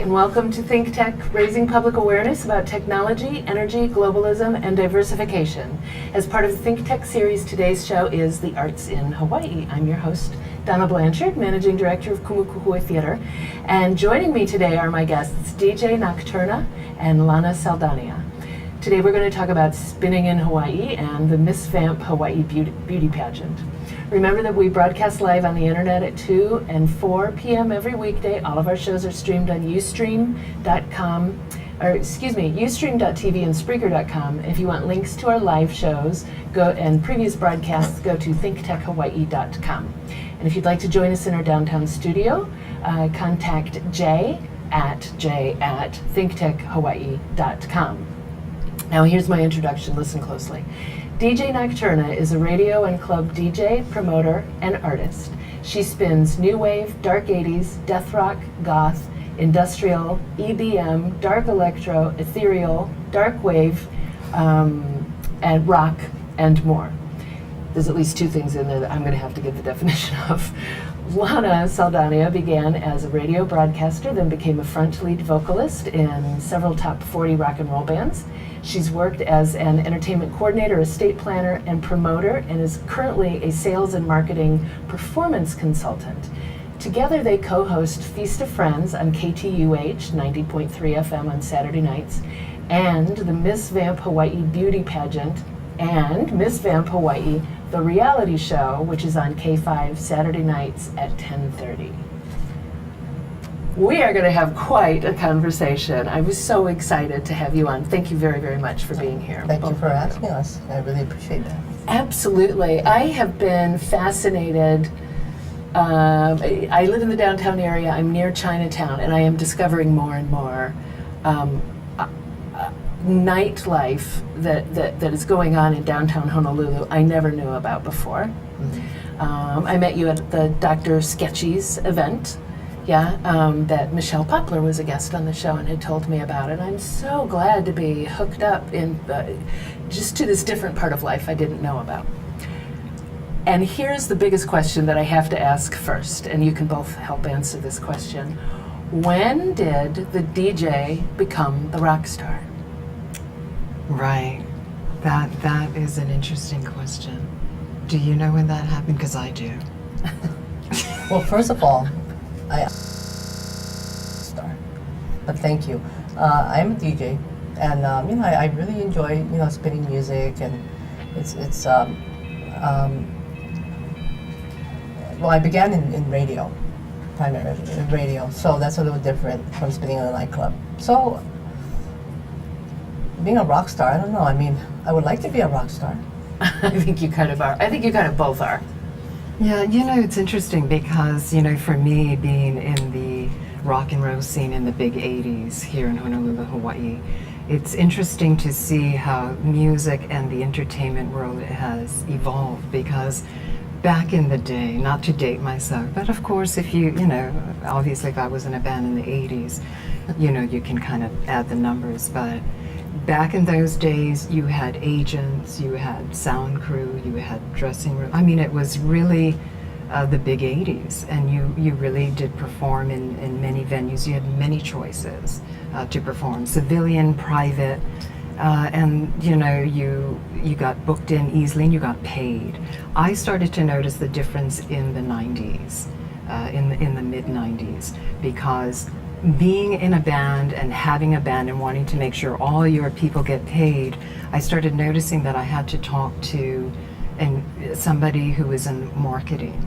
and welcome to ThinkTech, raising public awareness about technology, energy, globalism, and diversification. As part of the ThinkTech series, today's show is The Arts in Hawaii. I'm your host, Donna Blanchard, Managing Director of Kumukuhui Theater, and joining me today are my guests, DJ Nocturna and Lana Saldania. Today we're going to talk about spinning in Hawaii and the Miss Vamp Hawaii beauty pageant. Remember that we broadcast live on the internet at 2 and 4 p.m. every weekday. All of our shows are streamed on Ustream.com, Ustream.tv and Spreaker.com. If you want links to our live shows and previous broadcasts, go to ThinkTechHawaii.com. And if you'd like to join us in our downtown studio, contact Jay at ThinkTechHawaii.com. Now here's my introduction, listen closely. DJ Nocturna is a radio and club DJ, promoter, and artist. She spins new wave, dark 80s, death rock, goth, industrial, EBM, dark electro, ethereal, dark wave, and rock, and more. There's at least two things in there that I'm going to have to give the definition of. Lana Saldania began as a radio broadcaster, then became a front lead vocalist in several top 40 rock and roll bands. She's worked as an entertainment coordinator, estate planner, and promoter, and is currently a sales and marketing performance consultant. Together they co-host Feast of Friends on KTUH 90.3 FM on Saturday nights, and the Miss Vamp Hawaii Beauty Pageant, and Miss Vamp Hawaii, the reality show, which is on K5 Saturday nights at 10:30. We are going to have quite a conversation. I was so excited to have you on. Thank you very, very much for being here. Thank you for asking us. I really appreciate that. Absolutely. I have been fascinated. I live in the downtown area. I'm near Chinatown, and I am discovering more and more nightlife that is going on in downtown Honolulu I never knew about before. Mm-hmm. I met you at the Dr. Sketchy's event. That Michelle Poplar was a guest on the show and had told me about it. I'm so glad to be hooked up in just to this different part of life I didn't know about. And here's the biggest question that I have to ask first, and you can both help answer this question. When did the DJ become the rock star? Right. That is an interesting question. Do you know when that happened? Because I do. Well, first of all, star. But thank you. I'm a DJ, and I really enjoy spinning music, and it's well, I began in radio, primarily in radio, so that's a little different from spinning in a nightclub. So being a rock star, I don't know. I mean, I would like to be a rock star. I think you kind of are. I think you kind of both are. Yeah, it's interesting because, for me, being in the rock and roll scene in the big 80s here in Honolulu, Hawaii, it's interesting to see how music and the entertainment world has evolved, because back in the day, not to date myself, but of course if obviously if I was in a band in the 80s, you can kind of add the numbers, but back in those days, you had agents, you had sound crew, you had dressing room. I mean, it was really the big 80s, and you really did perform in many venues. You had many choices to perform, civilian, private, and you got booked in easily and you got paid. I started to notice the difference in the 90s, in the mid 90s, because being in a band and having a band and wanting to make sure all your people get paid, I started noticing that I had to talk to somebody who was in marketing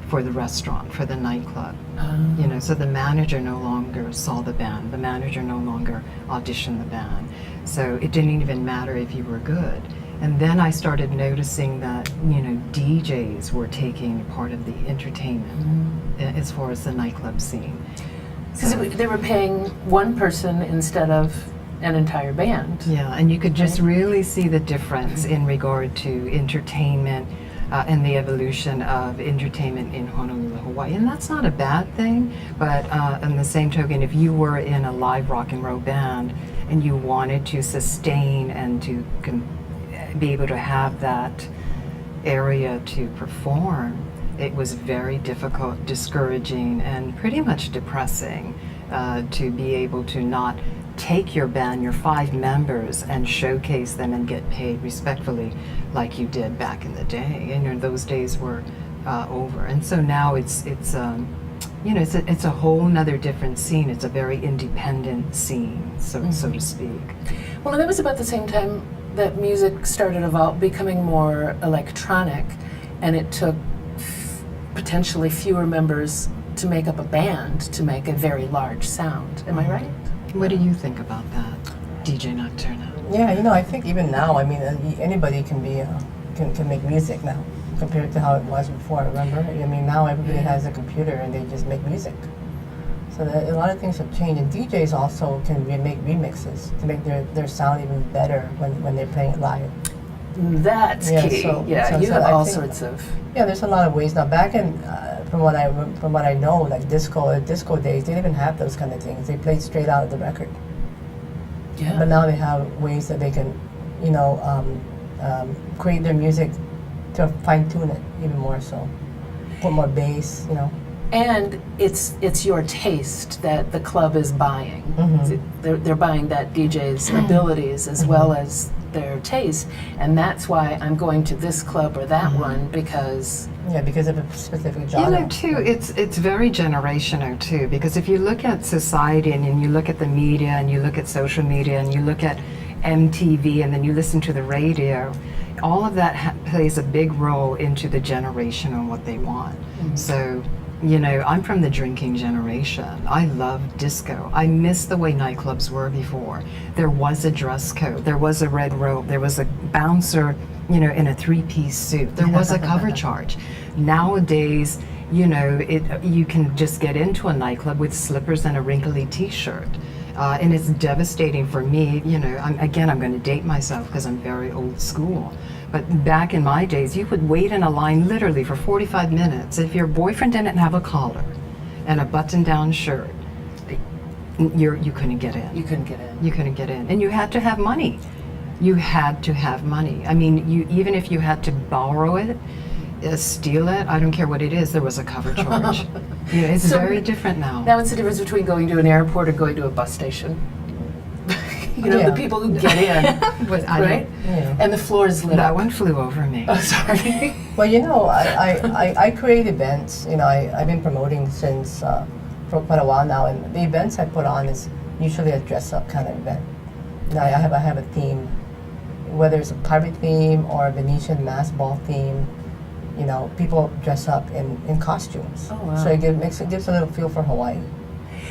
for the restaurant, for the nightclub. So the manager no longer saw the band, the manager no longer auditioned the band. So it didn't even matter if you were good. And then I started noticing that, DJs were taking part of the entertainment as far as the nightclub scene. Because they were paying one person instead of an entire band. Yeah, and you could just really see the difference in regard to entertainment and the evolution of entertainment in Honolulu, Hawaii. And that's not a bad thing, but on the same token, if you were in a live rock and roll band and you wanted to sustain and to be able to have that area to perform, it was very difficult, discouraging, and pretty much depressing to be able to not take your band, your 5 members, and showcase them and get paid respectfully like you did back in the day. And those days were over. And so now it's a whole nother different scene. It's a very independent scene, so to speak. Well, and that was about the same time that music started becoming more electronic, and it took potentially fewer members to make up a band to make a very large sound. Am I right? What do you think about that, DJ Nocturna? Yeah, I think even now, I mean, anybody can be can make music now compared to how it was before. Remember? I mean, now everybody has a computer and they just make music. So a lot of things have changed, and DJs also can make remixes to make their sound even better when they're playing it live. That's key. So you have all sorts of. Yeah, there's a lot of ways now. Back in, from what I know, like disco days, they didn't even have those kind of things. They played straight out of the record. Yeah. But now they have ways that they can, create their music to fine tune it even more. So, put more bass, And it's your taste that the club is buying. They're buying that DJ's abilities as well as their taste, and that's why I'm going to this club or that one because of a specific genre. Too, it's very generational too, because if you look at society and you look at the media and you look at social media and you look at MTV and then you listen to the radio, all of that plays a big role into the generation and what they want. So, I'm from the drinking generation. I love disco. I miss the way nightclubs were before. There was a dress code. There was a red robe. There was a bouncer, in a 3-piece suit. There was a cover charge. Nowadays, you can just get into a nightclub with slippers and a wrinkly T-shirt. And it's devastating for me. I'm going to date myself because I'm very old school. But back in my days, you would wait in a line literally for 45 minutes. If your boyfriend didn't have a collar and a button-down shirt, you couldn't get in. you couldn't get in. You couldn't get in. And you had to have money. You had to have money. I mean, even if you had to borrow it, steal it, I don't care what it is, there was a cover charge. It's So very different now. Now, what's the difference between going to an airport or going to a bus station? The people who get in, right? Yeah. And the floor is lit That up. one flew over me. Oh, sorry. Well, I create events. I've been promoting since for quite a while now, and the events I put on is usually a dress-up kind of event. I have a theme, whether it's a pirate theme or a Venetian mass ball theme. People dress up in costumes. Oh, wow. So it gives a little feel for Hawaii.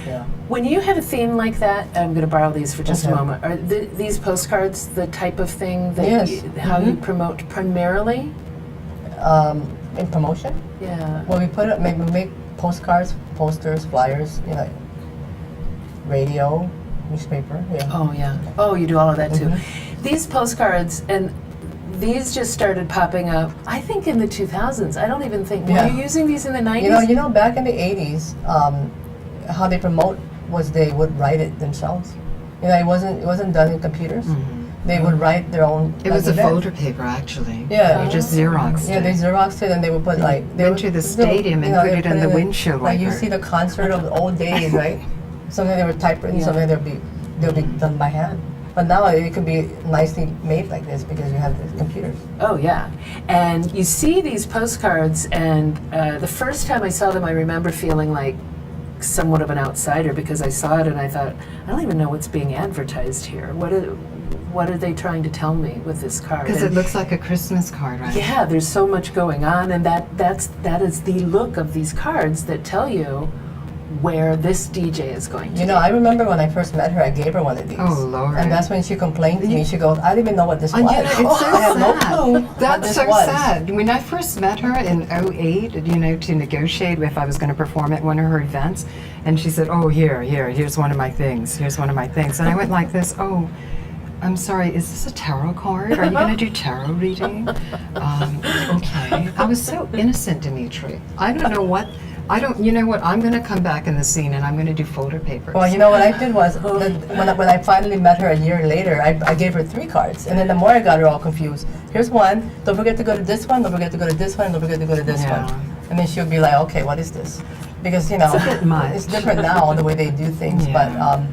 Yeah. When you have a theme like that, I'm going to borrow these for just a Okay. moment. Are these postcards the type of thing that Yes. how you promote primarily? In promotion, Yeah. well, we make postcards, posters, flyers, radio, newspaper. Yeah. Oh, yeah. Oh, you do all of that too. These postcards, and these just started popping up, I think, in the 2000s. I don't even think. Yeah. Were you using these in the 90s? Back in the 80s, how they promote was they would write it themselves. It wasn't done in computers. They would write their own. It was a event. folder paper, actually. Yeah. You just Xeroxed Yeah, it. they Xeroxed it and they would put they went would to the do- stadium and put they it in the windshield Like you wiper. see the concert of the old days, right? Something they were typewritten, Yeah. something they'll be done by hand. But now it can be nicely made like this because you have the computers. Oh, yeah. And you see these postcards, and the first time I saw them, I remember feeling like somewhat of an outsider because I saw it and I thought, I don't even know what's being advertised here. What are they trying to tell me with this card? Because And it looks like a Christmas card, right? yeah, there's so much going on, and that is the look of these cards that tell you where this DJ is going to. I remember when I first met her, I gave her one of these. Oh, Lord. And that's when she complained to me. She goes, I didn't even know what this was. It's so I have no sad. clue what That's this so was. sad. When I first met her in 08, to negotiate if I was going to perform at one of her events, and she said, oh, here's one of my things. Here's one of my things. And I went like this, oh, I'm sorry, is this a tarot card? Are you going to do tarot reading? Okay. I was so innocent, Dimitri. I don't know what, you know what, I'm going to come back in the scene and I'm going to do folder papers. Well, what I did was, when I finally met her a year later, I gave her 3 cards. And then the more I got her all confused. Here's one, don't forget to go to this one, don't forget to go to this one, don't forget to go to this Yeah. one. And then she'll be like, okay, what is this? because you know It's a bit much. it's different now the way they do things. Yeah.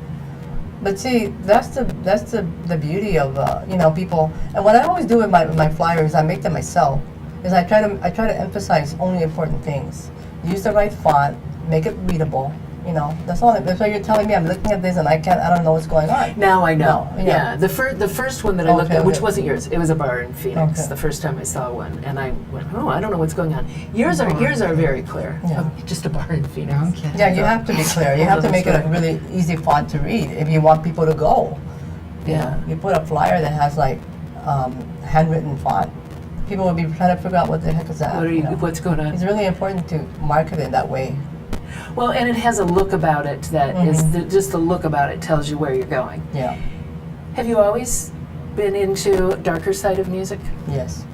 But see, that's the beauty of you know, people. And what I always do with my flyers, I make them myself. Is I try to emphasize only important things. Use the right font, make it readable. You know, that's all. That's why you're telling me I'm looking at this and I don't know what's going on. Now I know. No, yeah. The first one that I looked Okay, at, which okay. wasn't yours, it was a bar in Phoenix. Okay. The first time I saw one, and I went, oh, I don't know what's going on. Yours are very clear. Yeah. Oh, just a bar in Phoenix. Okay. Yeah, you have to be clear. You have to make it a really easy font to read if you want people to go. Yeah. You put a flyer that has like handwritten font, people will be trying to figure out what the heck is that. What are you know? What's going on? It's really important to market it that way. Well, and it has a look about it that is just the look about it tells you where you're going. Yeah. Have you always been into darker side of music? Yes.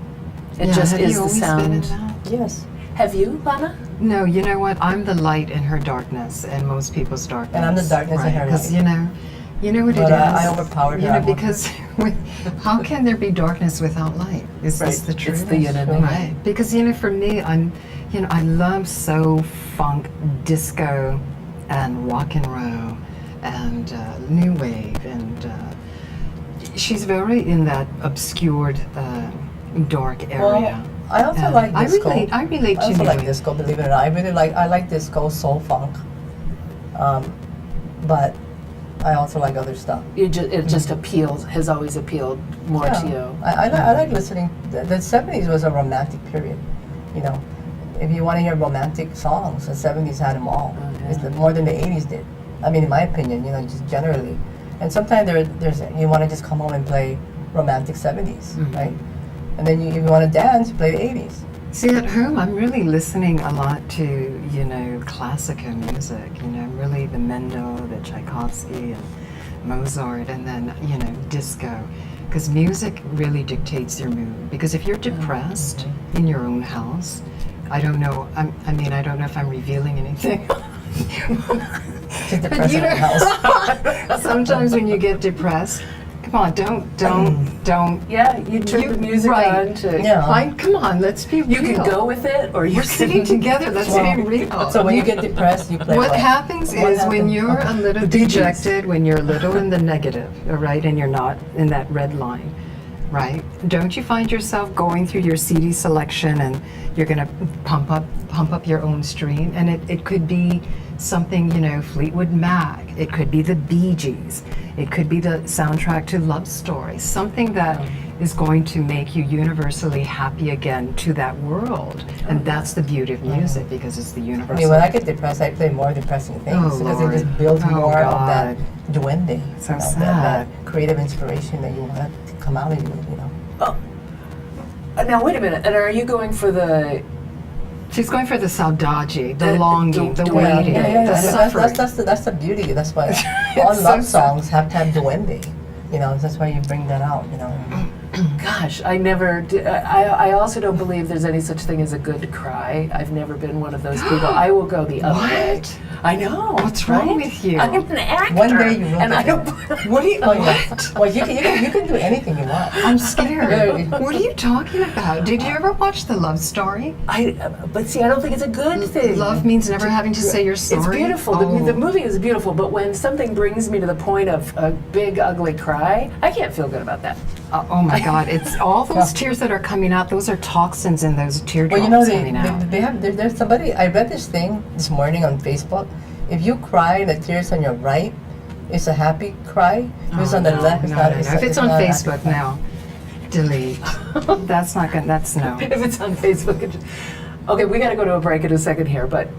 It Yeah, just have is you the always been in sound. that? Yes. Have you, Lana? No, you know what? I'm the light in her darkness, and most people's darkness. And I'm the darkness in her Because light. you know what But, it is. I overpowered You her. know, because how can there be darkness without light? Is this Right. the truth? It's the yin and the yang. Right. Because for me, I love soul, funk, disco, and rock and roll, and new wave, and she's very in that obscured, dark area. Well, I also like disco. I relate I to also you. like disco, believe it or not. I like disco, soul, funk. But I also like other stuff. It just appeals, has always appealed more to you. I like listening. The 70s was a romantic period. You know, if you want to hear romantic songs, the 70s had them all. Oh, yeah. It's more than the 80s did. I mean, in my opinion, you know, just generally. And sometimes there's you want to just come home and play romantic 70s, right? And then if you want to dance, you play the 80s. See, at home, I'm really listening a lot to, classical music. I'm really the Mendel, the Tchaikovsky, and Mozart, and then, disco. Because music really dictates your mood. Because if you're depressed in your own house, I don't know, I don't know if I'm revealing anything. Just depressed in the house. Sometimes when you get depressed, come on, don't. Yeah, you turn the music right. on to. Yeah. Come on, let's be real. You can go with it, or you We're sitting together, let's be real. So when you get depressed, you play What happens What is when happens? you're a little dejected, when you're a little in the negative, all right, and you're not in that red line, right? Don't you find yourself going through your CD selection and you're going to pump up your own stream? And it could be something, Fleetwood Mac. It could be the Bee Gees. It could be the soundtrack to Love Story. Something that is going to make you universally happy again to that world. And that's the beauty of music, because it's the I universal. mean, when I get depressed, I play more depressing things Oh, because Lord. it just builds Oh, more of God. that duende, So that sad. creative inspiration that you want to come out of you. Oh. Now wait a minute. And are you going for the? She's going for the saudade, the The- longing, the the- waiting, the That's, suffering. that's the beauty. That's why It's all so love sad. songs have to have duende. That's why you bring that out. Gosh, I never. I also don't believe there's any such thing as a good cry. I've never been one of those people. I will go the other way. What? I know. What's wrong right? with you? I'm an actor. One day you will and get I don't. What do you? Oh, yeah. What? Well, you can do anything you want. I'm scared. Yeah. What are you talking about? Did you ever watch The Love Story? But see, I don't think it's a good thing. Love means never having to say you're sorry. It's beautiful. Oh. The movie is beautiful, but when something brings me to the point of a big, ugly cry, I can't feel good about that. Oh my God! It's all those tears that are coming out. Those are toxins in those teardrops Well, coming out. there's somebody. I read this thing this morning on Facebook. If you cry, the tears on your right, it's a happy cry. If it's on the left, it's not. If it's on not a happy Facebook cry. now, delete. That's not good. That's no. If it's on Facebook. Okay, we got to go to a break in a second here, but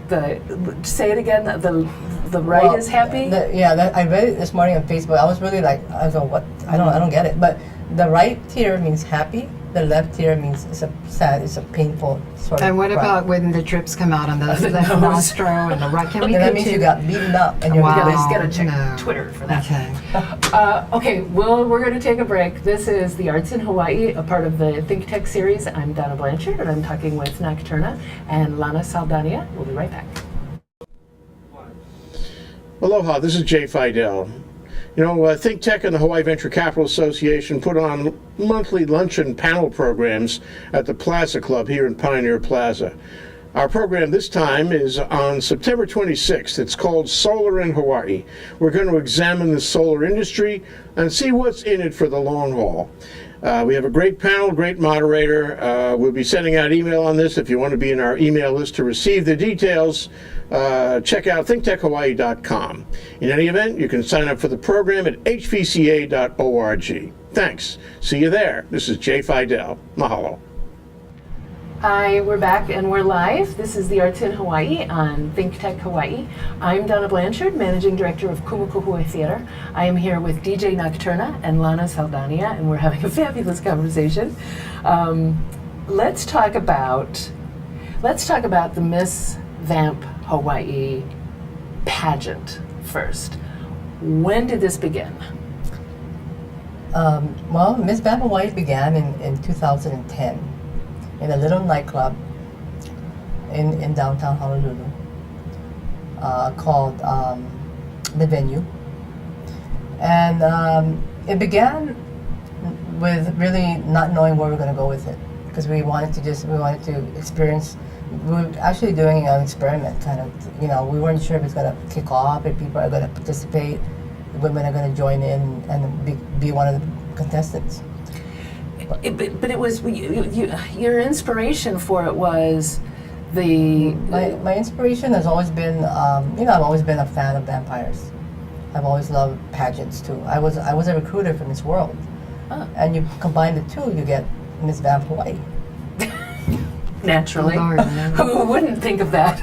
say it again. The right Well, is happy. I read it this morning on Facebook. I was really like, I go, what? I don't get it. But the right tear means happy. The left tear means it's a sad, it's a painful sort of. And what cry. about when the drips come out on the left nose. nostril and the right? Can we And that means you continue? got beaten up and you're Wow. We just got to check No. Twitter for that. Okay. Okay, well, we're going to take a break. This is The Arts in Hawaii, a part of the ThinkTech series. I'm Donna Blanchard, and I'm talking with Nocturna and Lana Saldania. We'll be right back. Aloha, this is Jay Fidel. ThinkTech and the Hawaii Venture Capital Association put on monthly luncheon panel programs at the Plaza Club here in Pioneer Plaza. Our program this time is on September 26th. It's called Solar in Hawaii. We're going to examine the solar industry and see what's in it for the long haul. We have a great panel, great moderator. We'll be sending out email on this. If you want to be in our email list to receive the details, check out thinktechhawaii.com. In any event, you can sign up for the program at hvca.org. Thanks. See you there. This is Jay Fidel. Mahalo. Hi, we're back and we're live. This is the Arts in Hawaii on ThinkTech Hawaii. I'm Donna Blanchard, Managing Director of Kumukuhue Theater. I am here with DJ Nocturna and Lana Saldania, and we're having a fabulous conversation. Let's talk about the Miss Vamp Hawaii pageant first. When did this begin? Well, Miss Vamp Hawaii began in 2010 in a little nightclub in downtown Honolulu called The Venue. And it began with really not knowing where we're going to go with it, because we wanted to experience. We were actually doing an experiment, kind of, we weren't sure if it's going to kick off, if people are going to participate, if women are going to join in and be one of the contestants. But it was your inspiration for it was the my inspiration has always been I've always been a fan of vampires. I've always loved pageants too. I was a recruiter for Miss World, and you combine the two, you get Miss Vamp Hawaii. Naturally. Lord, no. Who wouldn't think of that?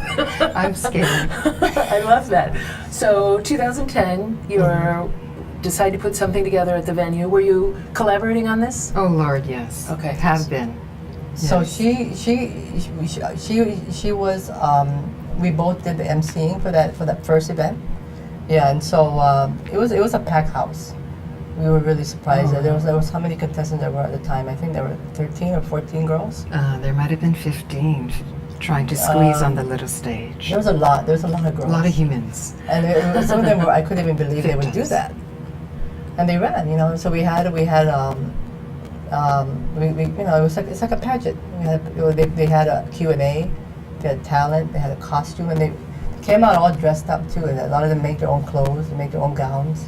I'm scared. I love that. So 2010, you decided to put something together at the Venue. Were you collaborating on this? Oh Lord, yes. Okay. Have been. So Yes. she was we both did the emceeing for that first event. Yeah, and so it was a packed house. We were really surprised that there was how many contestants there were at the time. I think there were 13 or 14 girls. There might have been 15 trying to squeeze on the little stage. There was a lot of girls. A lot of humans. And some of them were, I couldn't even believe they would do that. And they ran, so we had it was it's like a pageant. They had a Q&A, they had talent, they had a costume, and they came out all dressed up too. And a lot of them make their own clothes, they make their own gowns.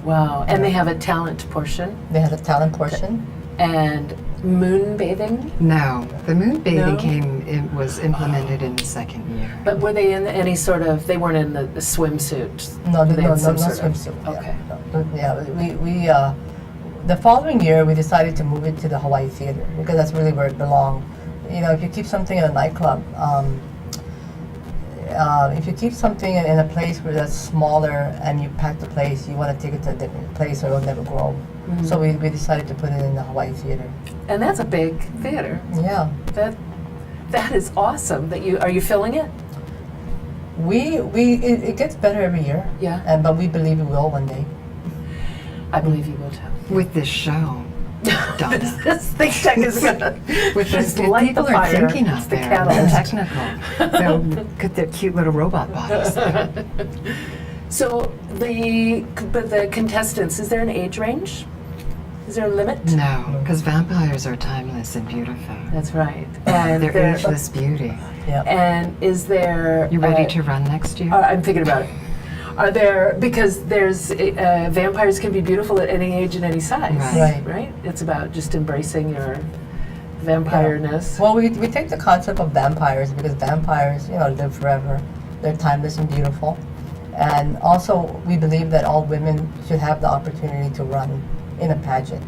Wow. And they have a talent portion They had a talent portion. and moon bathing. No, the moon bathing No? was implemented in the second year. But were they in any sort of? They weren't in the swimsuit. No, They had some no sort of- swimsuit. Okay. We the following year we decided to move it to the Hawaii Theater because that's really where it belonged. If you keep something in a nightclub, if you keep something in a place where that's smaller and you pack the place, you want to take it to a different place or it'll never grow. Mm-hmm. So we decided to put it in the Hawaii Theater. And that's a big theater. Yeah. That is awesome. Are you filling it? It gets better every year. Yeah. But we believe it will one day. I believe you will too. With this show, Donna. This ThinkTech is gonna With just if light people the are fire. thinking It's out the there, catalyst. technical, they'll get their cute little robot bodies. So the contestants, is there an age range? Is there a limit? No, because vampires are timeless and beautiful. That's right. And They're there- ageless beauty. Yeah. And is there? You ready to run next year? I'm thinking about it. Are there, because there's vampires can be beautiful at any age and any size, Right. right? It's about just embracing your vampire-ness. Well, we take the concept of vampires because vampires, live forever. They're timeless and beautiful. And also, we believe that all women should have the opportunity to run in a pageant.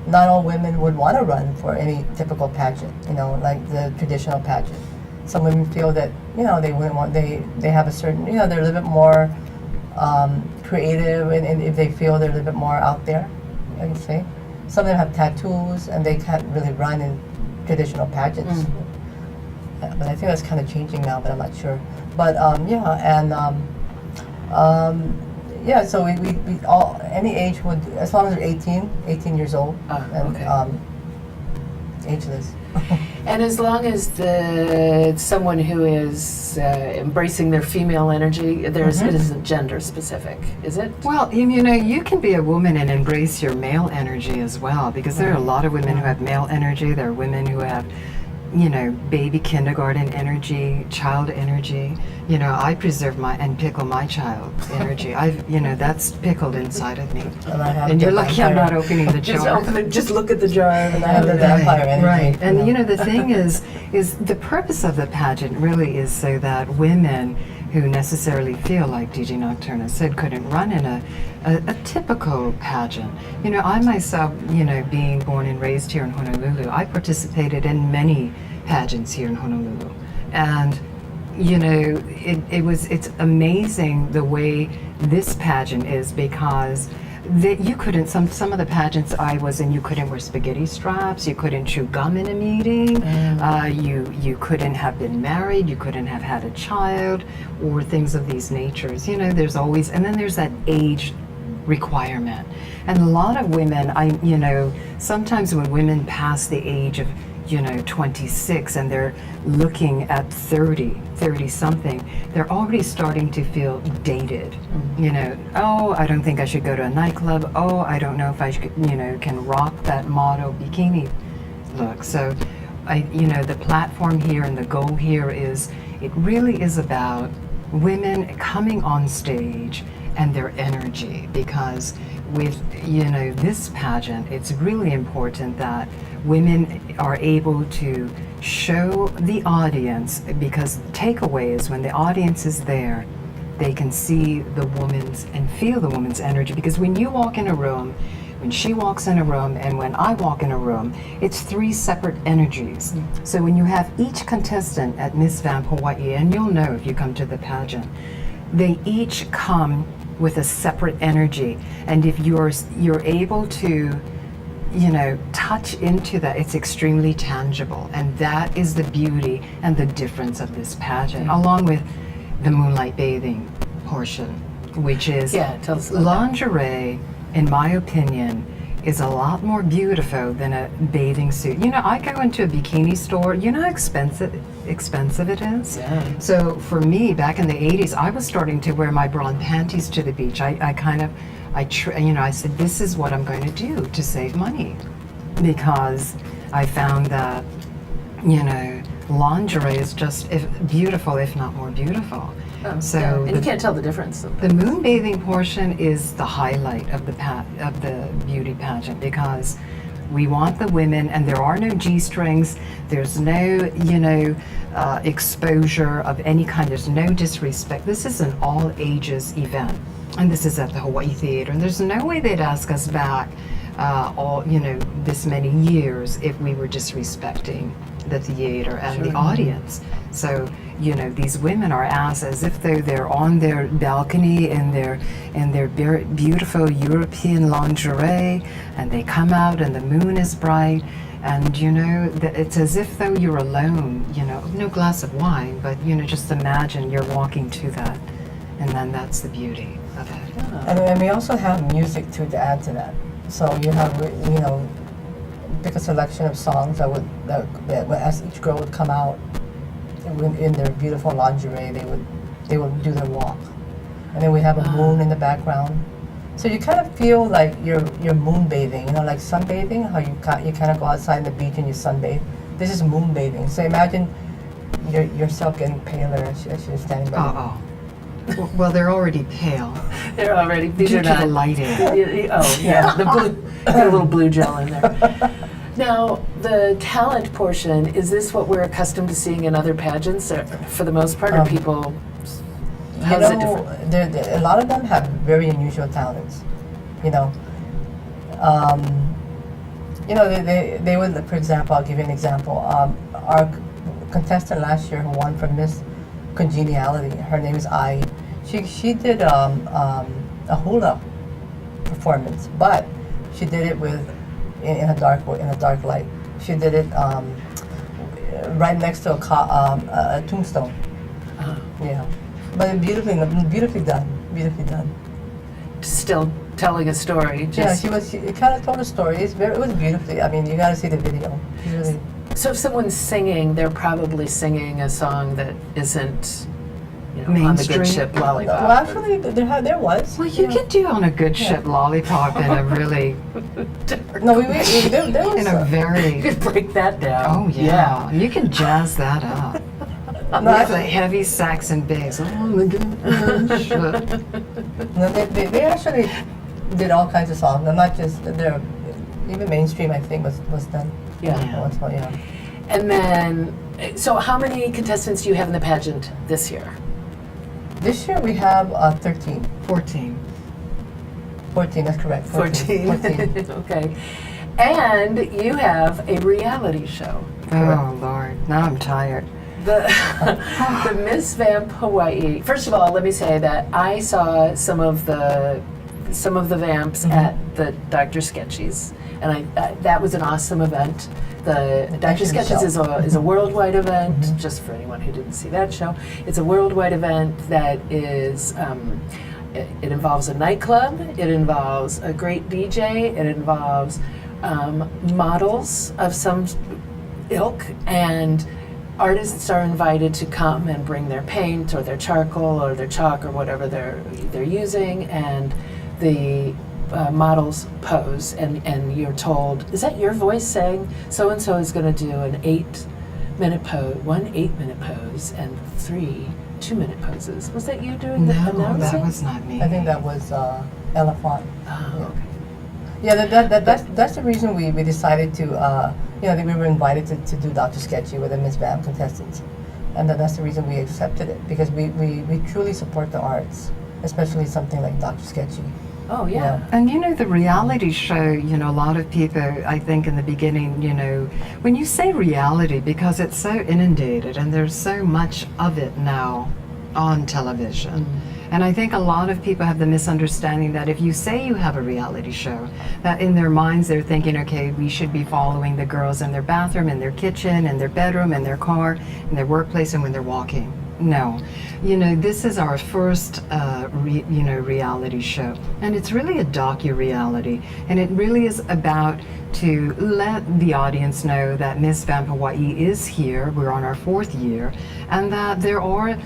Not all women would want to run for any typical pageant, like the traditional pageant. Some women feel that, they wouldn't want, they have a certain, they're a little bit more creative, and if they feel they're a little bit more out there, I can say. Some of them have tattoos, and they can't really run in traditional pageants. Yeah, but I think that's kind of changing now, but I'm not sure. But so we all, any age would, as long as they're 18 years old, and okay. Ageless. And as long as someone who is embracing their female energy, it isn't gender specific, is it? Well, you can be a woman and embrace your male energy as well, because there are a lot of women who have male energy. There are women who have baby kindergarten energy, child energy. I preserve and pickle my child energy. That's pickled inside of me. And I have And the you're lucky I'm not vampire- opening the jar. Just look at the jar. And I have the vampire energy. Right. And you know. the thing is the purpose of the pageant really is so that women who necessarily feel like DJ Nocturna said couldn't run in a typical pageant. I myself, being born and raised here in Honolulu, I participated in many pageants here in Honolulu. And it's amazing the way this pageant is, because you couldn't, some of the pageants I was in, you couldn't wear spaghetti straps, you couldn't chew gum in a meeting, you couldn't have been married, you couldn't have had a child, or things of these natures. There's always, and then there's that age requirement. And a lot of women, sometimes when women pass the age of 26 and they're looking at 30 something, they're already starting to feel dated. Oh, I don't think I should go to a nightclub. Oh, I don't know if I should, can rock that model bikini look. So the platform here and the goal here is, it really is about women coming on stage and their energy, because with this pageant, it's really important that women are able to show the audience, because the takeaway is when the audience is there, they can see the woman's and feel the woman's energy. Because when you walk in a room, when she walks in a room, and when I walk in a room, it's three separate energies. So when you have each contestant at Miss Vamp Hawaii, and you'll know if you come to the pageant, they each come with a separate energy. And if you're able to touch into that, it's extremely tangible. And that is the beauty and the difference of this pageant, along with the moonlight bathing portion, which is tell us about lingerie, in my opinion, is a lot more beautiful than a bathing suit. I go into a bikini store, how expensive it is? Yeah. So for me, back in the 80s, I was starting to wear my bra and panties to the beach. I said, this is what I'm going to do to save money, because I found that, lingerie is just beautiful, if not more beautiful. And you can't tell the difference. The moon bathing portion is the highlight of the beauty pageant, because we want the women, and there are no G-strings, there's no, exposure of any kind, there's no disrespect. This is an all ages event, and this is at the Hawaii Theater, and there's no way they'd ask us back this many years if we were disrespecting the theater and the audience. So these women are asked as if they're on their balcony in their beautiful European lingerie, and they come out and the moon is bright, and it's as if though you're alone, no glass of wine, but just imagine you're walking to that, and then that's the beauty of it. And we also have music to add to that. So you have, pick a selection of songs that as each girl would come out in their beautiful lingerie, they would do their walk, and then we have a moon in the background. So you kind of feel like you're moon bathing, like sunbathing. How you kind of go outside on the beach and you sunbathe. This is moon bathing. So imagine yourself getting paler as you're standing by. Well, they're already pale. They're already due to the lighting. The blue, got a little blue gel in there. Now, the talent portion, is this what we're accustomed to seeing in other pageants, or for the most part, or people? How's it different? A lot of them have very unusual talents. They would, for example, I'll give you an example. Our contestant last year who won from Miss Congeniality, her name is Ai. She did a hula performance, but she did it in a dark light. She did it right next to a tombstone. Yeah, but beautifully done. Still telling a story. She kind of told a story. It was beautifully. I mean, you got to see the video. So if someone's singing, they're probably singing a song that isn't on the good Mainstream. ship lollipop. Well, actually, there was. Well, you could do on a good ship lollipop in a really, No, there was. in a You very, could break that down. oh yeah, you can jazz that up. No, With the actually, heavy sax and bass. Oh my gosh. no, they actually did all kinds of songs. And not just their, even mainstream. I think was done. Yeah. Once, yeah. And then, so how many contestants do you have in the pageant this year? This year we have 13. 14. 14, that's correct. 14. Okay. And you have a reality show. Oh Lord, now I'm tired. The, the Miss Vamp Hawaii. First of all, let me say that I saw some of the vamps at the Dr. Sketchy's, and that was an awesome event. The Dr. Sketch's is a worldwide event, just for anyone who didn't see that show. It's a worldwide event that is, it involves a nightclub, it involves a great DJ, it involves models of some ilk, and artists are invited to come and bring their paint or their charcoal or their chalk or whatever they're using, and the models pose, and you're told, is that your voice saying so and so is going to do an 8-minute pose, 1 8-minute pose, and 3 2-minute poses? Was that you doing the No, announcing? that was not me. I think that was Ella Font. Oh, okay. Yeah, that's the reason we decided to, that we were invited to do Dr. Sketchy with the Miss Vamp contestants. And that's the reason we accepted it, because we truly support the arts, especially something like Dr. Sketchy. Oh, yeah. And the reality show, a lot of people, I think in the beginning, when you say reality, because it's so inundated and there's so much of it now on television. And I think a lot of people have the misunderstanding that if you say you have a reality show, that in their minds they're thinking, okay, we should be following the girls in their bathroom, in their kitchen, in their bedroom, in their car, in their workplace, and when they're walking. No, this is our first, reality show, and it's really a docu-reality, and it really is about to let the audience know that Miss Vamp Hawaii is here. We're on our 4th year, and that there are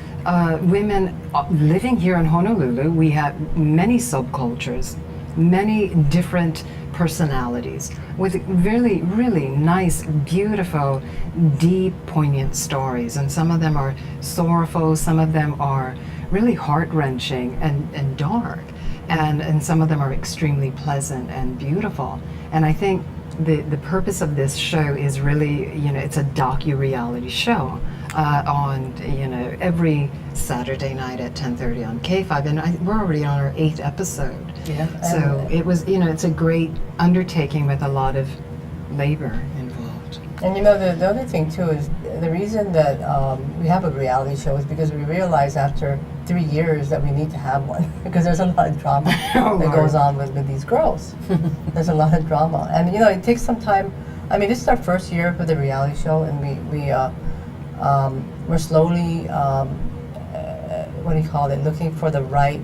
women living here in Honolulu. We have many subcultures, many different personalities with really, really nice, beautiful, deep, poignant stories. And some of them are sorrowful, some of them are really heart-wrenching and dark, and some of them are extremely pleasant and beautiful. And I think the purpose of this show is really, it's a docu-reality show on, every Saturday night at 10:30 on K5, and we're already on our 8th episode. Yeah. So it was, it's a great undertaking with a lot of labor involved. And the other thing too is the reason that we have a reality show is because we realized after 3 years that we need to have one because there's a lot of drama that goes on with these girls. There's a lot of drama, and it takes some time. I mean, this is our first year for the reality show, and we're slowly looking for the right.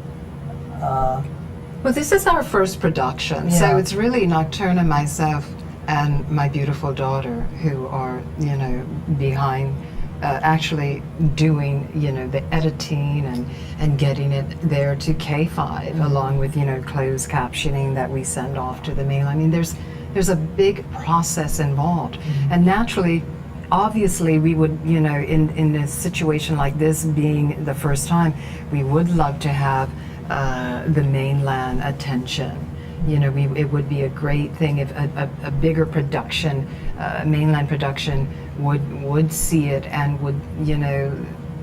Well, this is our first production, so it's really Nocturna, myself, and my beautiful daughter who are, behind actually doing, the editing and getting it there to K5, along with, closed captioning that we send off to the mail. I mean, there's a big process involved, and naturally, obviously, we would, in a situation like this being the first time, we would love to have the mainland attention. It would be a great thing if a bigger production, mainland production, would see it and would,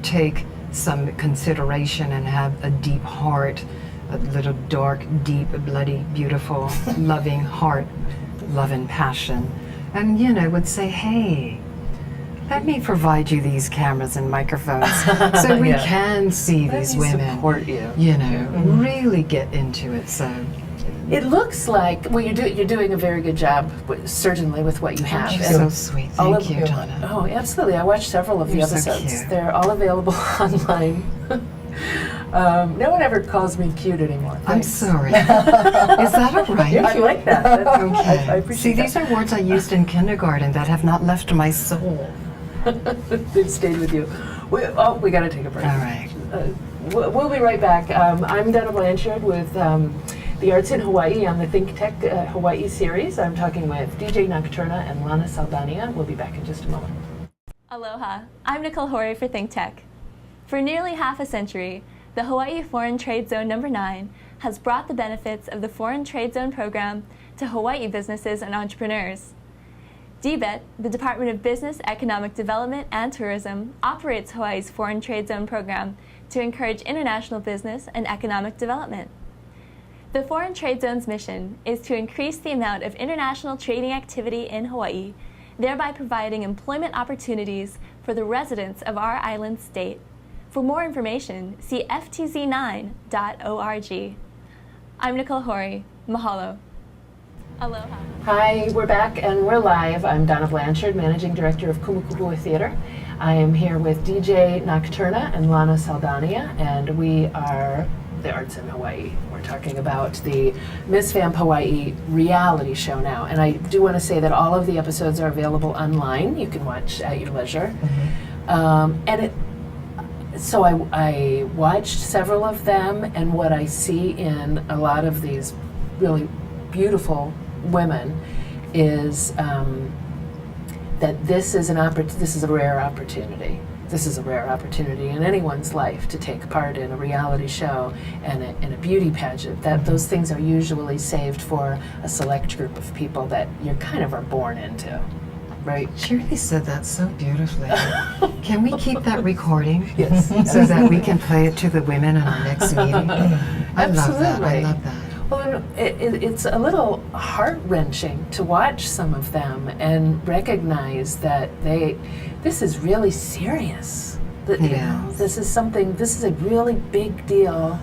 take some consideration and have a deep heart, a little dark, deep, bloody, beautiful, loving heart, love and passion, and would say, hey, let me provide you these cameras and microphones so we can see these women support you. Really get into it. So It looks like, well, you're doing a very good job, certainly with what you have. you're And so sweet. all Thank of you, Donna. Oh, absolutely. I watched several of the You're so episodes. cute. They're all available online. No one ever calls me cute anymore. I'm Thanks. sorry. Is that all right? I like that. That's, Okay. I appreciate See, these are words I used in kindergarten that have not left my soul. They've stayed with you. We got to take a break. All right. We'll be right back. I'm Donna Blanchard with the Arts in Hawaii on the ThinkTech Hawaii series. I'm talking with DJ Nocturna and Lana Saldania. We'll be back in just a moment. Aloha, I'm Nicole Horry for ThinkTech. For nearly half a century, the Hawaii Foreign Trade Zone No. 9 has brought the benefits of the Foreign Trade Zone program to Hawaii businesses and entrepreneurs. DBET, the Department of Business, Economic Development and Tourism, operates Hawaii's Foreign Trade Zone program to encourage international business and economic development. The Foreign Trade Zone's mission is to increase the amount of international trading activity in Hawaii, thereby providing employment opportunities for the residents of our island state. For more information, see ftz9.org. I'm Nicole Horry. Mahalo. Aloha. Hi, we're back and we're live. I'm Donna Blanchard, Managing Director of Kumukupua Theater. I am here with DJ Nocturna and Lana Saldania, and we are the Arts in Hawaii. We're talking about the Miss Vamp Hawaii reality show now. And I do want to say that all of the episodes are available online. You can watch at your leisure. So I watched several of them, and what I see in a lot of these really beautiful women is that this is a rare opportunity. This is a rare opportunity in anyone's life to take part in a reality show and in a beauty pageant. That those things are usually saved for a select group of people that you kind of are born into, right? She really said that so beautifully. Can we keep that recording? Yes. So that we can play it to the women in our next meeting? I love that. I love that. Well, it's a little heart-wrenching to watch some of them and recognize that this is really serious. That, you know, this is a really big deal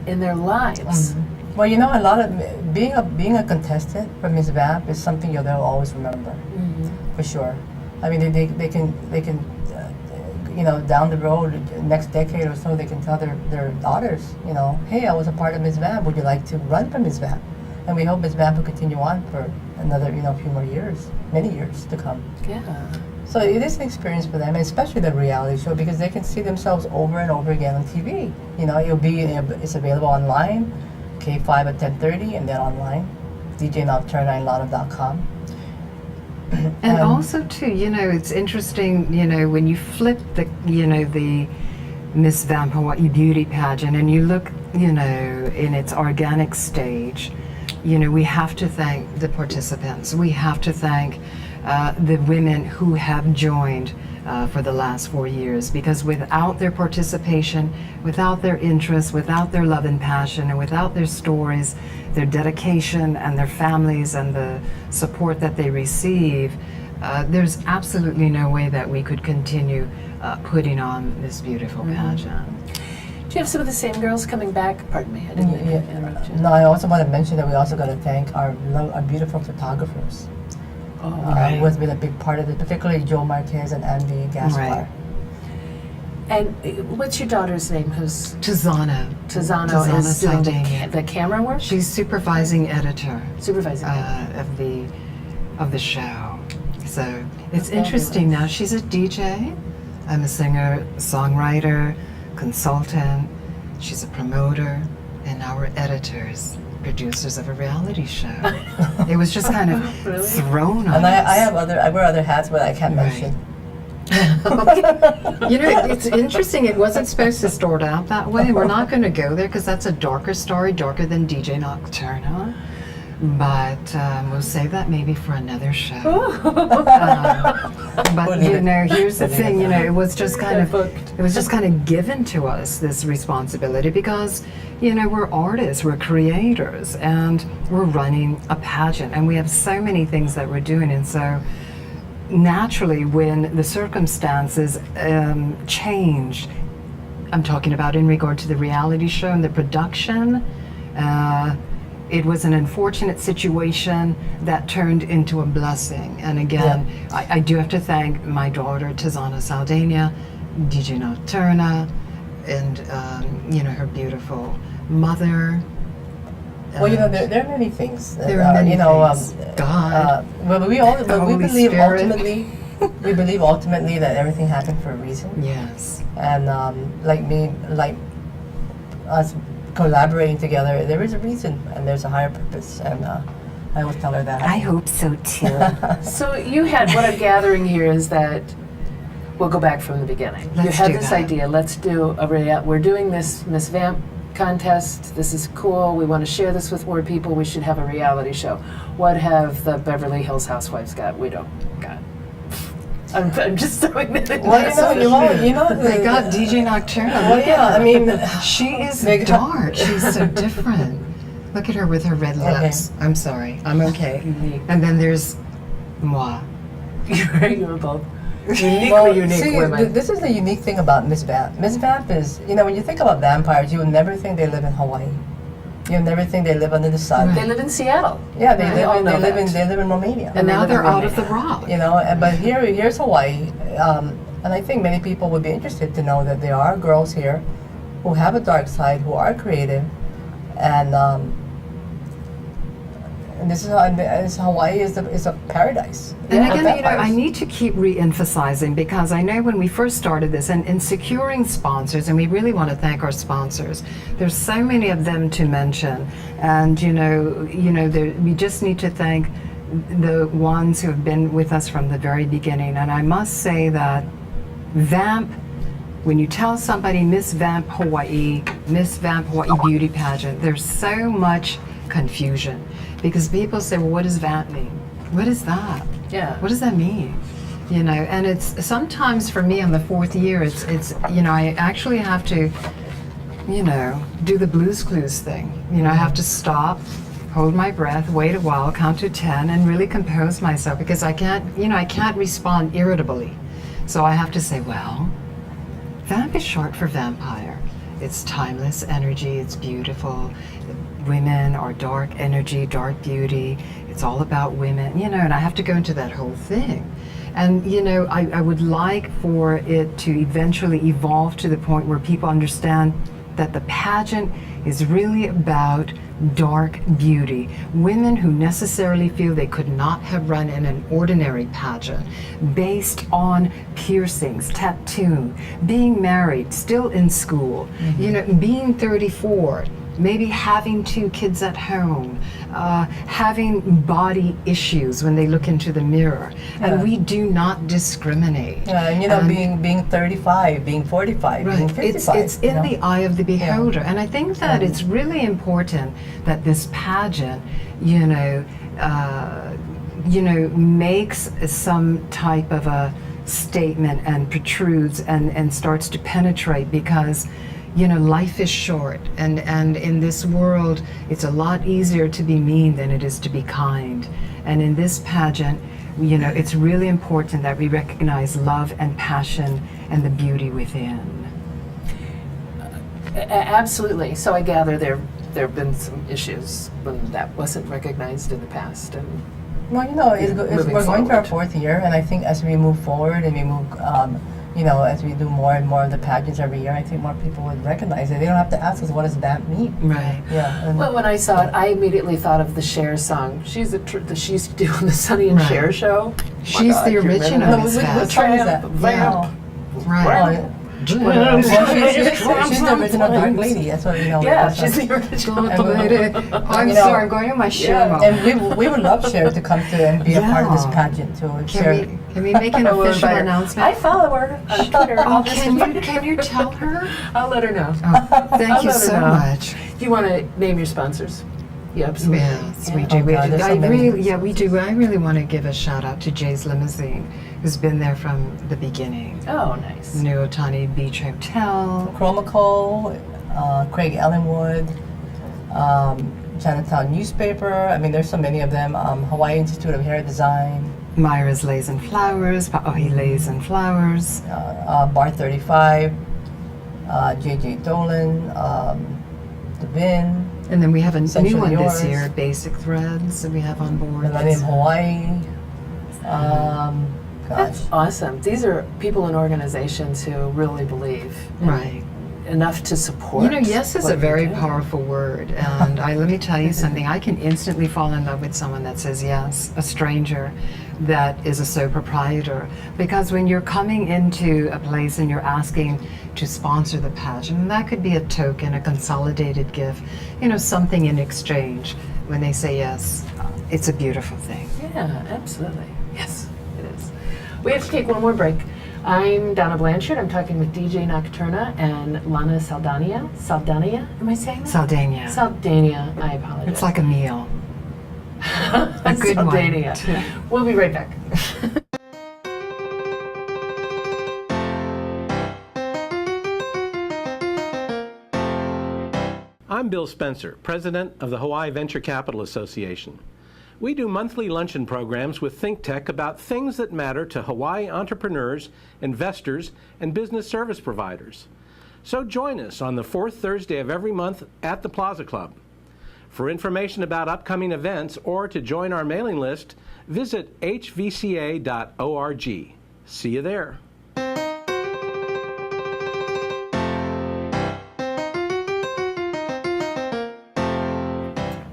in their lives. Well, you know, a lot of being a contestant for Miss Vamp is something they'll always remember, for sure. I mean, they can you know, down the road, next decade or so, they can tell their daughters, you know, hey, I was a part of Miss Vamp. Would you like to run for Miss Vamp? And we hope Miss Vamp will continue on for another, you know, few more years, many years to come. Yeah. So it is an experience for them, and especially the reality show, because they can see themselves over and over again on TV. You know, it's available online, K5 at 10:30, and then online, djnocturna.com. And also too, you know, it's interesting, you know, when you flip the Miss Vamp Hawaii beauty pageant and you look, you know, in its organic stage, you know, we have to thank the participants. We have to thank the women who have joined for the last 4 years, because without their participation, without their interest, without their love and passion, and without their stories, their dedication and their families and the support that they receive, there's absolutely no way that we could continue putting on this beautiful pageant. Do you have some of the same girls coming back? Pardon me, I didn't mean to interrupt you. No, I also want to mention that we also got to thank our beautiful photographers. Who has been a big part of it, particularly Joe Marquez and Andy Gaspar. Right. And what's your daughter's name? Who's Tizano is doing Saldania. the camera work? She's supervising editor Supervising. of the show. So it's interesting now. She's a DJ. I'm a singer, songwriter, consultant. She's a promoter, and now we're editors, producers of a reality show. It was just kind of thrown on And us. I wear other hats, but I can't mention. You know, it's interesting. It wasn't supposed to start out that way. We're not going to go there because that's a darker story, darker than DJ Nocturna. But we'll save that maybe for another show. But you know, here's the thing. You know, it was just kind of given to us, this responsibility, because you know, we're artists, we're creators, and we're running a pageant, and we have so many things that we're doing, and so naturally, when the circumstances changed, I'm talking about in regard to the reality show and the production, it was an unfortunate situation that turned into a blessing. And again, I do have to thank my daughter, Donna Saldania, DJ Nocturna, and you know, her beautiful mother. Well, you know, there are many things. There are many you know, things. God. Well, we believe Spirit. ultimately we believe ultimately that everything happened for a reason. Yes. And like us collaborating together, there is a reason and there's a higher purpose. And I always tell her that. I hope so too. So you had, what I'm gathering here is that, we'll go back from the beginning. You Let's had do this that. idea, let's do we're doing this Miss Vamp contest, this is cool, we want to share this with more people, we should have a reality show. What have the Beverly Hills Housewives got? We don't got. I'm just throwing that in Well, you know, They got DJ Nocturna. Well, Look yeah, at her. I mean, She is They got- dark. She's so different. Look at her with her red Okay. lips. I'm sorry. I'm okay. And then there's moi. You're both uniquely well, unique see, women. this is the unique thing about Miss Vamp. Miss Vamp is, when you think about vampires, you would never think they live in Hawaii. You would never think they live under the sun. They live in Seattle. Yeah, they We all live. know They live in. that. They live in Romania. And now live in they're out of the Romania. rock. But here's Hawaii, and I think many people would be interested to know that there are girls here who have a dark side, who are creative, and this is Hawaii is a paradise. And for again, I vampires. need to keep re-emphasizing because I know when we first started this and in securing sponsors, and we really want to thank our sponsors. There's so many of them to mention, and we just need to thank the ones who have been with us from the very beginning. And I must say that Vamp, when you tell somebody Miss Vamp Hawaii Beauty Pageant, there's so much confusion because people say, well, what does Vamp mean? What is that? Yeah. What does that mean? And it's sometimes for me on the fourth year, it's I actually have to, do the Blues Clues thing. I have to stop, hold my breath, wait a while, count to 10, and really compose myself because I can't respond irritably. So I have to say, well, Vamp is short for vampire. It's timeless energy, it's beautiful. Women are dark energy, dark beauty. It's all about women, and I have to go into that whole thing. And, I would like for it to eventually evolve to the point where people understand that the pageant is really about dark beauty. Women who necessarily feel they could not have run in an ordinary pageant based on piercings, tattoo, being married, still in school, being 34, maybe having 2 kids at home, having body issues when they look into the mirror. And we do not discriminate. And being 35, being 45, being Right. 55. It's in the eye of the beholder. And I think that it's really important that this pageant, makes some type of a statement and protrudes and starts to penetrate because life is short, and in this world, it's a lot easier to be mean than it is to be kind. And in this pageant, it's really important that we recognize love and passion and the beauty within. Absolutely. So I gather there have been some issues when that wasn't recognized in the past. And Well, Moving we're going to our forward. 4th year, and I think as we move forward and we move, as we do more and more of the pageants every year, I think more people would recognize it. They don't have to ask us, what does that mean? Right. Yeah. And well, when I saw it, I immediately thought of the Cher song. She's she used to do on the Sonny and Right. Cher show. She's God, the you remember original that? No, Miss which Vamp. song is that? Vamp. Right. Oh, she's the original Dark Lady. That's what we know. Yeah, she's the original. I'm sorry, I'm going to my Cher Yeah, moment. And we would love Cher to come to and be a part of this Yeah. pageant too. Cher. Can we make an I will official invite her. announcement? I follow her on Twitter. Oh, can you tell her? I'll let her know. Oh, thank I'll you let her so know. much. Do you want to name your sponsors? Yeah, absolutely. Yes, we Yeah. do. Oh, God, there's so many. We do. I really want to give a shout out to Jay's Limousine, who's been there from the beginning. Oh, nice. New Otani Beach Hotel. Chromaco, Craig Ellenwood, Chinatown Newspaper. I mean, there's so many of them. Hawaii Institute of Hair Design, Myra's Lays and Flowers. Pa'ohi Lays and Flowers. Bar 35, JJ Dolan, Devin, And then we have a Central new one this Yours. year, Basic Threads, that we have on board. Melanie in Hawaii. Gosh. That's awesome. These are people and organizations who really believe Right. enough to support. Yes is what a very you're doing. powerful word. And let me tell you something, I can instantly fall in love with someone that says yes, a stranger, that is a sole proprietor. Because when you're coming into a place and you're asking to sponsor the pageant, that could be a token, a consolidated gift, something in exchange. When they say yes, it's a beautiful thing. Yeah, absolutely. Yes, it is. We have to take one more break. I'm Donna Blanchard. I'm talking with DJ Nocturna and Lana Saldania. Saldania? Am I saying that? Saldania. Saldania. I apologize. It's like a meal. A good Saldania. one. We'll be right back. I'm Bill Spencer, president of the Hawaii Venture Capital Association. We do monthly luncheon programs with ThinkTech about things that matter to Hawaii entrepreneurs, investors, and business service providers. So join us on the fourth Thursday of every month at the Plaza Club. For information about upcoming events or to join our mailing list, visit hvca.org. See you there.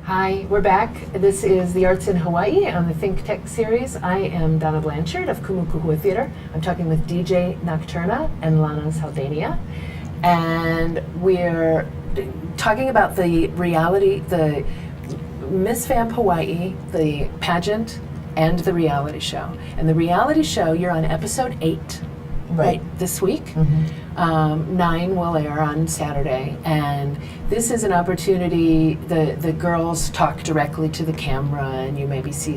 Hi, we're back. This is the Arts in Hawaii on the ThinkTech series. I am Donna Blanchard of Kumukuhua Theater. I'm talking with DJ Nocturna and Lana Saldania. And we're talking about the reality, the Miss Vamp Hawaii, the pageant, and the reality show. And the reality show, you're on episode 8 right this week. Mm-hmm. 9 will air on Saturday, and this is an opportunity. The girls talk directly to the camera, and you maybe see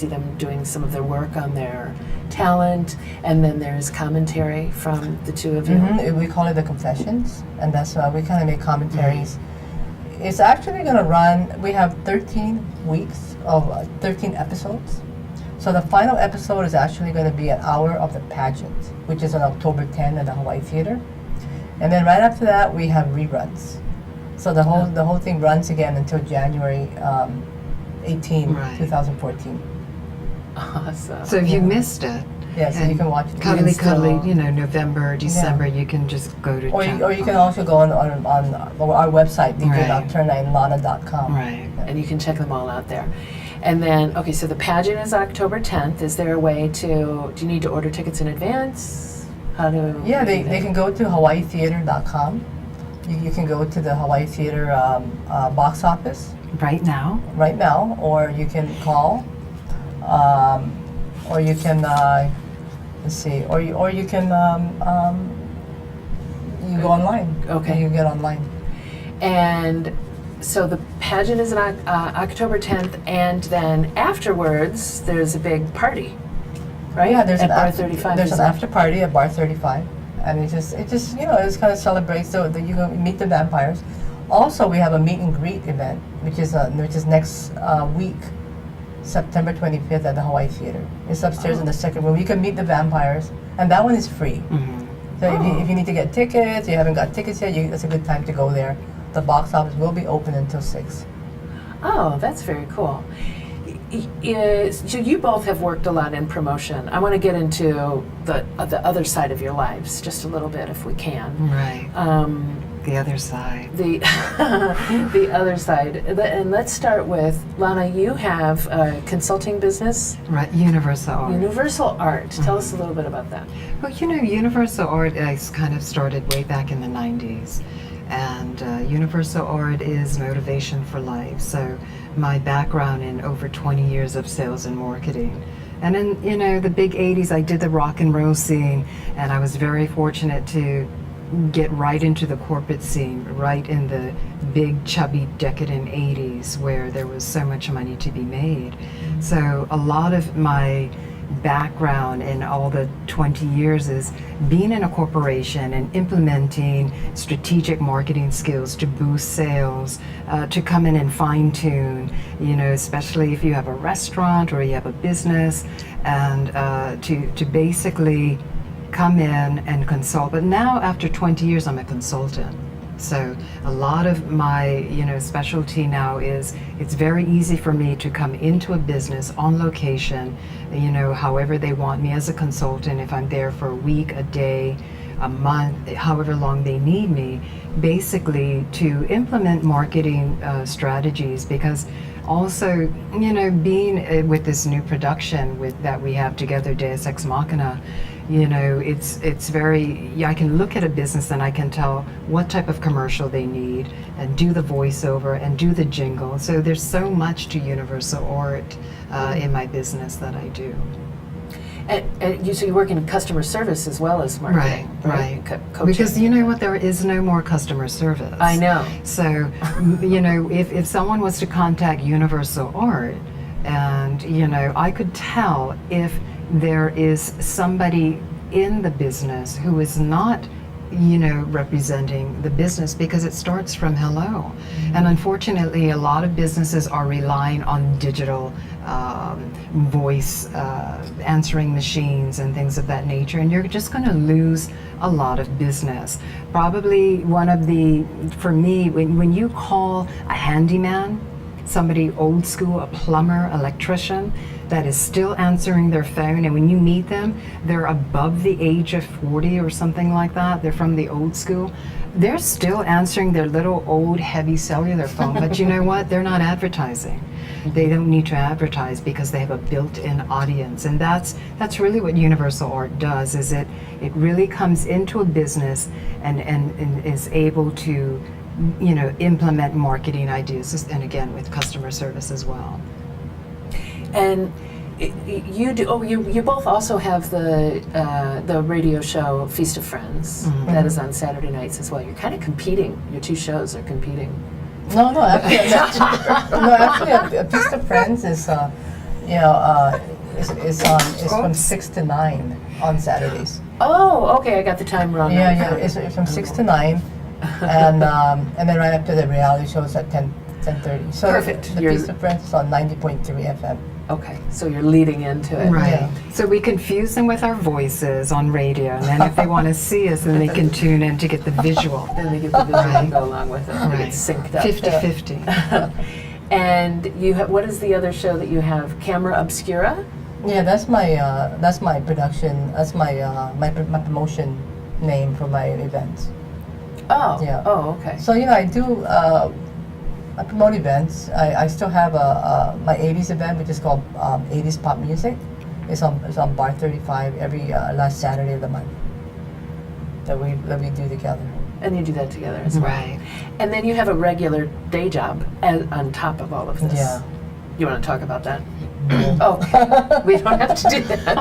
them doing some of their work on their talent, and then there's commentary from the two of you. Mm-hmm. We call it the confessions, and that's why we kind of make commentaries. It's actually going to run. We have 13 weeks of 13 episodes. So the final episode is actually going to be an hour of the pageant, which is on October 10 at the Hawaii Theater. And then right after that, we have reruns. So the whole thing runs again until January 18, 2014. Awesome. So if you missed it, Yeah, so you can watch it. cuddly, still- November, December, you can just go to Or you can also go on our website, Right. djnocturnaandlana.com. Right. And you can check them all out there. And then, okay, so the pageant is October 10th. Is there a way do you need to order tickets in advance? How do... Yeah, they can go to hawaiitheater.com. You can go to the Hawaii Theater box office Right now? right now, or you can call, or you can, let's see, or you can you go online. Okay. You get online. And so the pageant is on October 10th, and then afterwards, there's a big party, right? Yeah, there's at an Bar after, 35. There's is an that- after party at Bar 35, and it just it kind of celebrates that you can meet the vampires. Also, we have a meet and greet event, which is next week, September 25th at the Hawaii Theater. It's upstairs in the second room. You can meet the vampires, and that one is free. So if you need to get tickets, you haven't got tickets yet, it's a good time to go there. The box office will be open until 6. Oh, that's very cool. So you both have worked a lot in promotion. I want to get into the other side of your lives just a little bit, if we can. Right. The other side. The the other side, and let's start with Lana. You have a consulting business, Right. Universal Art. Universal Art. Tell us a little bit about that. Well, Universal Art is kind of started way back in the 90s. And Universal Art is motivation for life. So my background in over 20 years of sales and marketing. And in, the big 80s, I did the rock and roll scene, and I was very fortunate to get right into the corporate scene, right in the big, chubby, decadent 80s, where there was so much money to be made. So a lot of my background in all the 20 years is being in a corporation and implementing strategic marketing skills to boost sales, to come in and fine-tune, especially if you have a restaurant or you have a business, and to basically come in and consult. But now after 20 years, I'm a consultant. So a lot of my, specialty now is it's very easy for me to come into a business on location, however they want me as a consultant. If I'm there for a week, a day, a month, however long they need me, basically to implement marketing strategies. Because also, being with this new production that we have together, Deus Ex Machina, it's very, I can look at a business and I can tell what type of commercial they need and do the voiceover and do the jingle. So there's so much to Universal Art in my business that I do. And so you work in customer service as well as marketing, Right. Coaching. Because you know what, there is no more customer service. I know. So, if someone was to contact Universal Art, and I could tell if there is somebody in the business who is not representing the business, because it starts from hello. And unfortunately, a lot of businesses are relying on digital voice answering machines and things of that nature, and you're just going to lose a lot of business. Probably one of for me, when you call a handyman, somebody old school, a plumber, electrician, that is still answering their phone, and when you meet them, they're above the age of 40 or something like that, they're from the old school, they're still answering their little old heavy cellular phone. But you know what, they're not advertising. They don't need to advertise because they have a built-in audience. And that's really what Universal Art does, is it really comes into a business and is able to implement marketing ideas, and again with customer service as well. And you do. Oh, you both also have the radio show Feast of Friends that is on Saturday nights as well. You're kind of competing. Your two shows are competing. No, actually, a Feast of Friends is, is from 6 to 9 on Saturdays. Oh, okay. I got the time wrong. Yeah, it's from 6 to 9, and then right after the reality shows at 10:30. So Perfect. The Feast of Friends is on 90.3 FM. Okay, so you're leading into it. Right. Yeah. So we confuse them with our voices on radio, and then if they want to see us, then they can tune in to get the visual. Then they get the visual and go along with it. They get synced up. 50-50. And you have, what is the other show that you have? Camera Obscura? Yeah, that's my production. That's my promotion name for my events. Oh. Yeah. Oh, okay. So I do. I promote events. I still have my 80s event, which is called 80s Pop Music. It's on Bar 35 every last Saturday of the month. That we do together. And you do that together as well. Right. And then you have a regular day job on top of all of this. Yeah. You want to talk about that? Oh, we don't have to do that.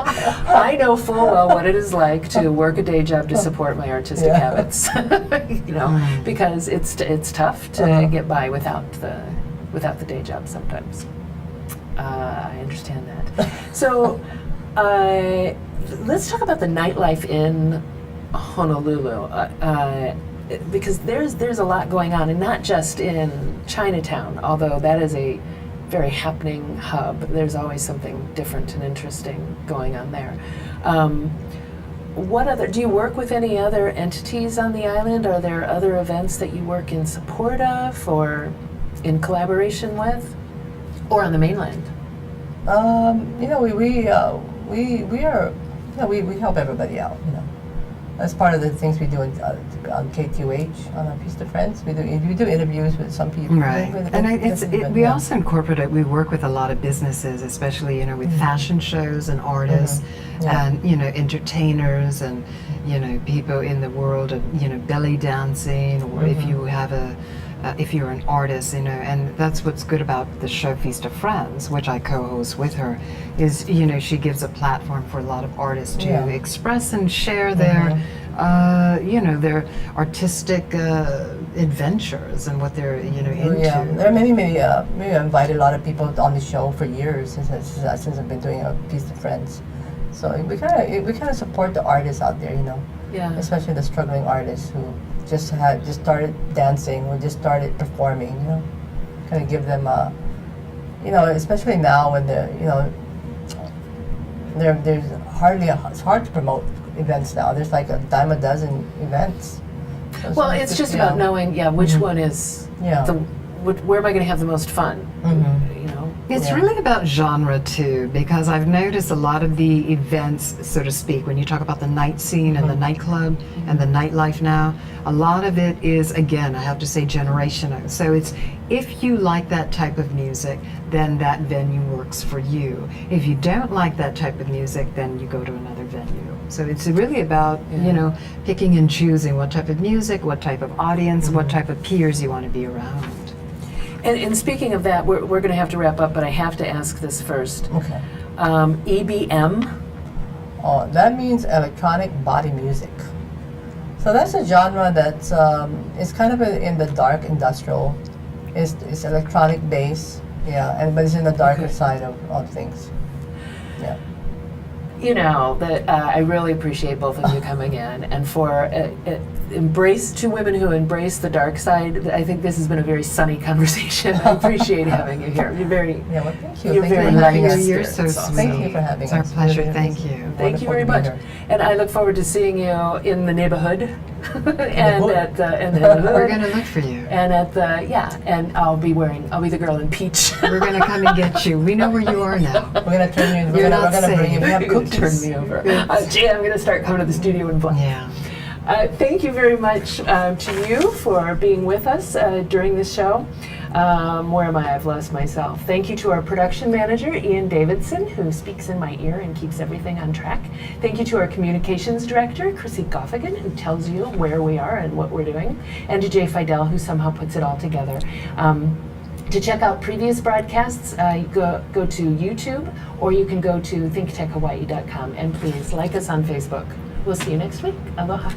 I know full well what it is like to work a day job to support my artistic habits. Because it's tough to get by without the day job sometimes. I understand that. So, let's talk about the nightlife in Honolulu. Because there's a lot going on, and not just in Chinatown, although that is a very happening hub. There's always something different and interesting going on there. Do you work with any other entities on the island? Are there other events that you work in support of or in collaboration with, or on the mainland? We help everybody out. That's part of the things we do on KTUH, on our Feast of Friends. We do interviews with some people. Right. We also incorporate, we work with a lot of businesses, especially, with fashion shows and artists and, entertainers and, people in the world of, belly dancing, or if you have if you're an artist, and that's what's good about the show Feast of Friends, which I co-host with her, is, she gives a platform for a lot of artists to express and share their, their artistic adventures and what they're, into. Yeah, there are many. We invited a lot of people on the show for years since I've been doing a Feast of Friends. So we kind of support the artists out there, Yeah. especially the struggling artists who just started dancing or just started performing, kind of give them especially now when it's hard to promote events now. There's like a dime a dozen events. So Well, it's just about knowing, which one is Yeah. where am I going to have the most fun? It's Yeah. really about genre too, because I've noticed a lot of the events, so to speak, when you talk about the night scene and the nightclub and the nightlife now, a lot of it is, again, I have to say generational. So it's, if you like that type of music, then that venue works for you. If you don't like that type of music, then you go to another venue. So it's really about, you know, picking and choosing what type of music, what type of audience, what type of peers you want to be around. And speaking of that, we're going to have to wrap up, but I have to ask this first. Okay. EBM. Oh, that means electronic body music. So that's a genre that's it's kind of in the dark industrial. It's electronic bass, yeah, but it's in the darker side of things. Yeah. You know that I really appreciate both of you coming in, and for embrace two women who embrace the dark side. I think this has been a very sunny conversation. I appreciate having you here. You're very Yeah, well, thank you. You're Thank very you for having nice. us. You're so It's awesome. sweet. Thank you for having It's our us. pleasure. Really, Thank it's you. Thank you wonderful very to be much. here. And I look forward to seeing you in the neighborhood, and hood. at and in the We're hood, going to look for you. and at the and I'll be the girl in peach. We're going to come and get you. We know where you are now. We're gonna turn you. You're We're not gonna bring you. safe. We have You're gonna cookies. turn me over. Jay, I'm going to start coming to the studio in black. Yeah. Thank you very much to you for being with us during this show. Where am I? I've lost myself. Thank you to our production manager, Ian Davidson, who speaks in my ear and keeps everything on track. Thank you to our communications director, Chrissy Goffigan, who tells you where we are and what we're doing. And to Jay Fidel, who somehow puts it all together. To check out previous broadcasts, go to YouTube, or you can go to thinktechhawaii.com. And please like us on Facebook. We'll see you next week. Aloha.